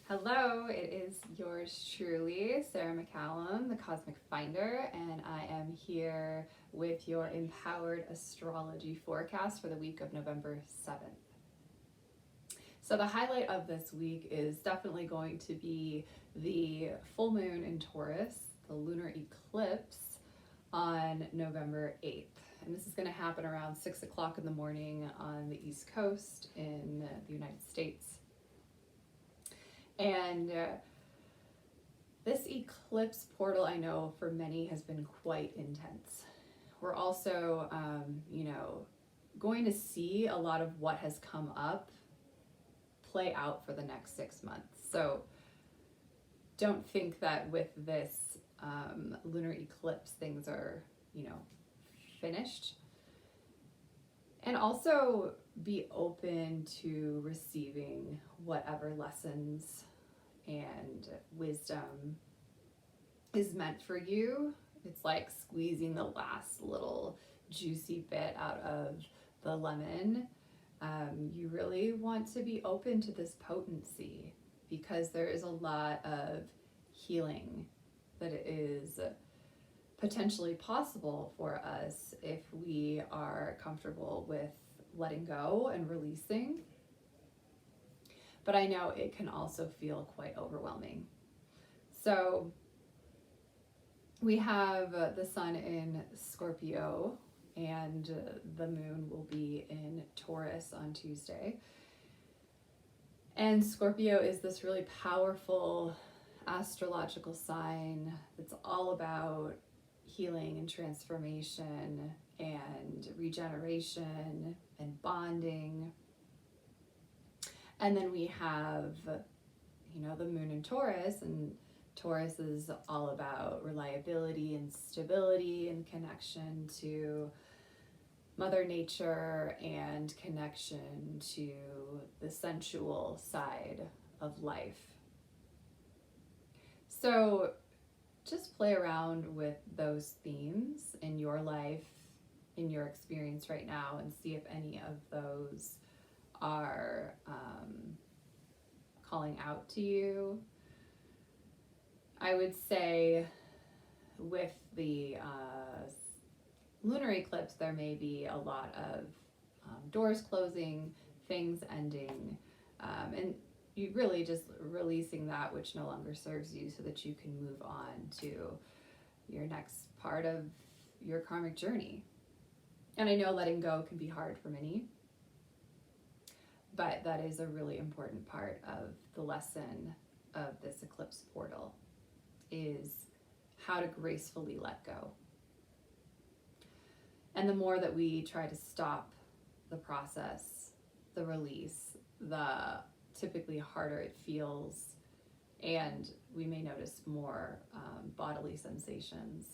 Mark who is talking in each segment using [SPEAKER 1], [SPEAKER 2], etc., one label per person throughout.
[SPEAKER 1] Hello, it is yours truly, Sarah McCallum, the Cosmic Finder, and I am here with your empowered astrology forecast for the week of November 7th. So the highlight of this week is definitely going to be the full moon in Taurus, the lunar eclipse on November 8th. And this is going to happen around 6 o'clock in the morning on the East Coast in the United States. And this eclipse portal, I know for many, has been quite intense. We're also, going to see a lot of what has come up play out for the next 6 months. So don't think that with this lunar eclipse things are, finished. And also be open to receiving whatever lessons and wisdom is meant for you. It's like squeezing the last little juicy bit out of the lemon. You really want to be open to this potency because there is a lot of healing that is potentially possible for us if we are comfortable with letting go and releasing. But I know it can also feel quite overwhelming. So we have the sun in Scorpio and the moon will be in Taurus on Tuesday. And Scorpio is this really powerful astrological sign that's all about healing and transformation and regeneration and bonding. And then we have, the moon in Taurus, and Taurus is all about reliability and stability and connection to Mother Nature and connection to the sensual side of life. So just play around with those themes in your life, in your experience right now, and see if any of those are calling out to you. I would say with the lunar eclipse, there may be a lot of doors closing, things ending, and you really just releasing that which no longer serves you so that you can move on to your next part of your karmic journey. And I know letting go can be hard for many, but that is a really important part of the lesson of this eclipse portal, is how to gracefully let go. And the more that we try to stop the process, the release, the typically harder it feels, and we may notice more bodily sensations,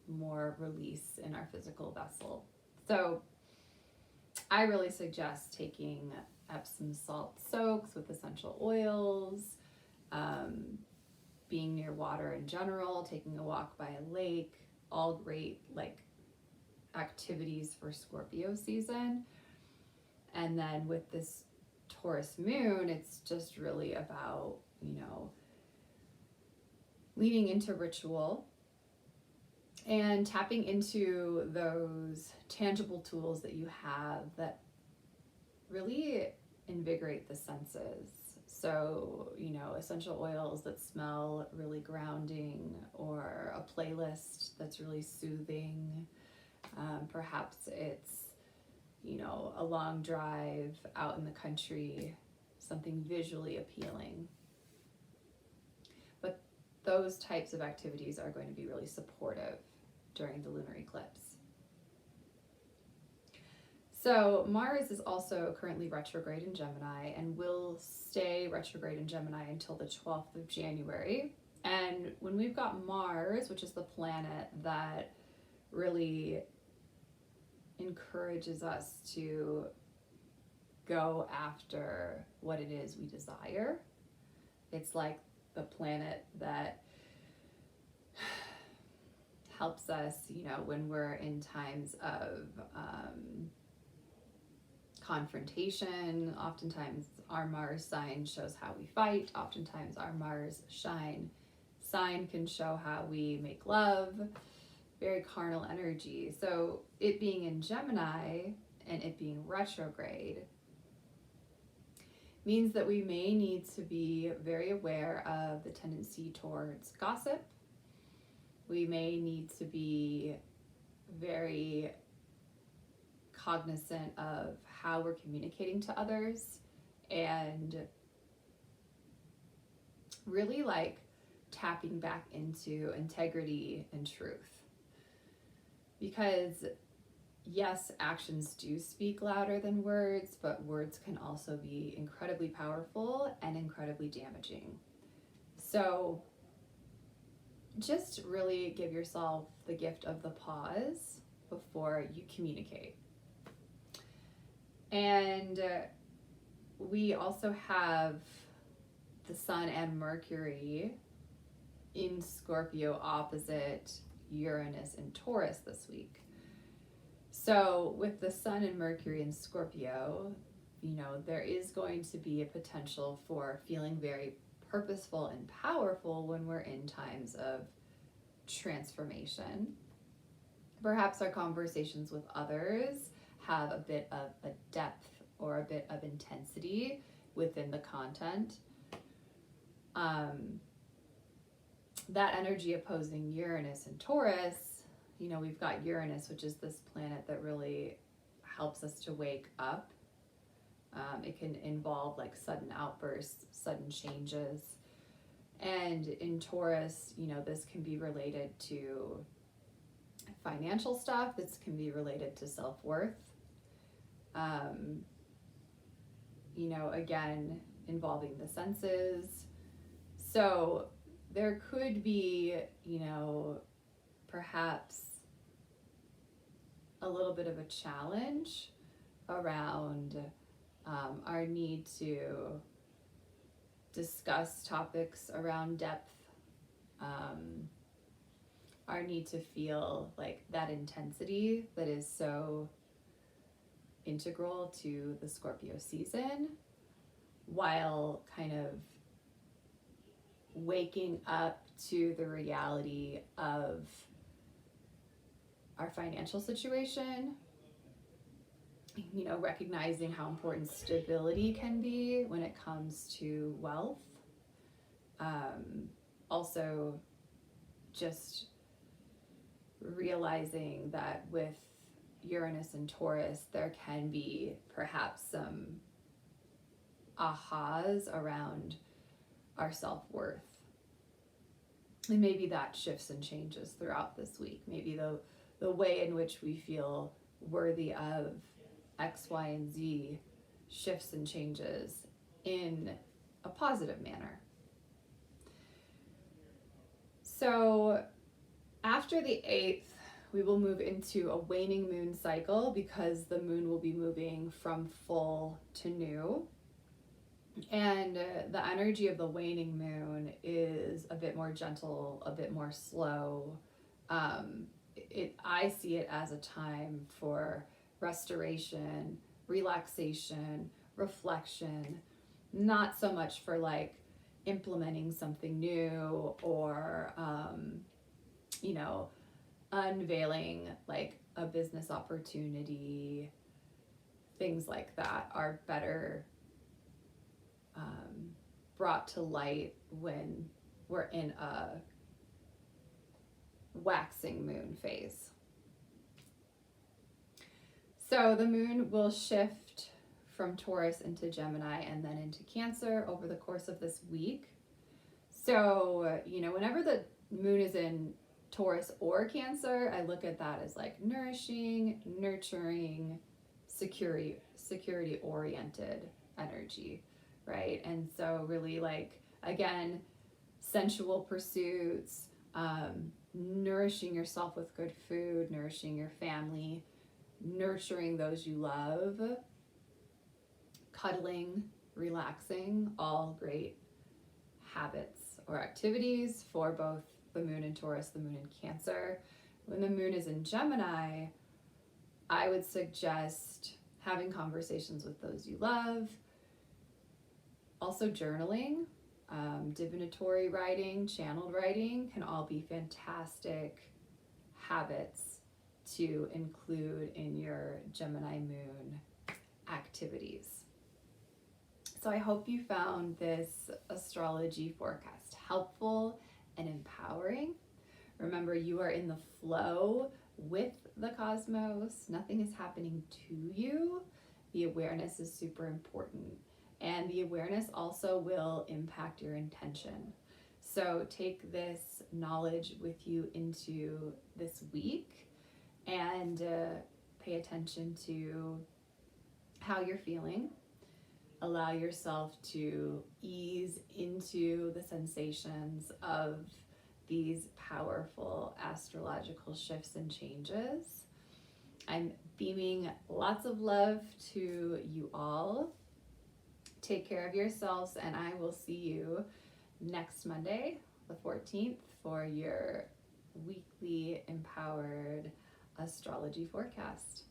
[SPEAKER 1] more release in our physical vessel. So I really suggest taking Epsom salt soaks with essential oils, being near water in general, taking a walk by a lake, all great activities for Scorpio season. And then with this Taurus moon, it's just really about, leaning into ritual and tapping into those tangible tools that you have that really invigorate the senses. So, essential oils that smell really grounding, or a playlist that's really soothing. Perhaps it's, a long drive out in the country, something visually appealing. But those types of activities are going to be really supportive during the lunar eclipse. So Mars is also currently retrograde in Gemini and will stay retrograde in Gemini until the 12th of January. And when we've got Mars, which is the planet that really encourages us to go after what it is we desire, it's like the planet that helps us, when we're in times of confrontation. Oftentimes our Mars sign shows how we fight. Oftentimes our Mars sign can show how we make love, very carnal energy. So it being in Gemini and it being retrograde means that we may need to be very aware of the tendency towards gossip. We may need to be very cognizant of how we're communicating to others and really like tapping back into integrity and truth. Because yes, actions do speak louder than words, but words can also be incredibly powerful and incredibly damaging. So just really give yourself the gift of the pause before you communicate. And we also have the Sun and Mercury in Scorpio opposite Uranus and Taurus this week. So with the Sun and Mercury in Scorpio, there is going to be a potential for feeling very purposeful and powerful when we're in times of transformation. Perhaps our conversations with others have a bit of a depth or a bit of intensity within the content. That energy opposing Uranus and Taurus, we've got Uranus, which is this planet that really helps us to wake up. It can involve like sudden outbursts, sudden changes. And in Taurus, this can be related to financial stuff. This can be related to self-worth. Again, involving the senses. So there could be, perhaps a little bit of a challenge around our need to discuss topics around depth, our need to feel like that intensity that is so integral to the Scorpio season, while kind of waking up to the reality of our financial situation, recognizing how important stability can be when it comes to wealth. Also, just realizing that with Uranus and Taurus, there can be perhaps some ahas around our self-worth. And maybe that shifts and changes throughout this week. Maybe the way in which we feel worthy of X, Y, and Z shifts and changes in a positive manner. So after the 8th, we will move into a waning moon cycle because the moon will be moving from full to new. And the energy of the waning moon is a bit more gentle, a bit more slow. I see it as a time for restoration, relaxation, reflection, not so much for like implementing something new or, unveiling like a business opportunity. Things like that are better brought to light when we're in a waxing moon phase. So the moon will shift from Taurus into Gemini and then into Cancer over the course of this week. So, whenever the moon is in Taurus or Cancer, I look at that as like nourishing, nurturing, security oriented energy, right? And so really like, again, sensual pursuits, nourishing yourself with good food, nourishing your family, nurturing those you love, cuddling, relaxing, all great habits or activities for both the moon in Taurus, the moon in Cancer. When the moon is in Gemini, I would suggest having conversations with those you love, Also, journaling, divinatory writing, channeled writing can all be fantastic habits to include in your Gemini moon activities. So I hope you found this astrology forecast helpful and empowering. Remember, you are in the flow with the cosmos. Nothing is happening to you. The awareness is super important. And the awareness also will impact your intention. So take this knowledge with you into this week and pay attention to how you're feeling. Allow yourself to ease into the sensations of these powerful astrological shifts and changes. I'm beaming lots of love to you all. Take care of yourselves, and I will see you next Monday, the 14th, for your weekly empowered astrology forecast.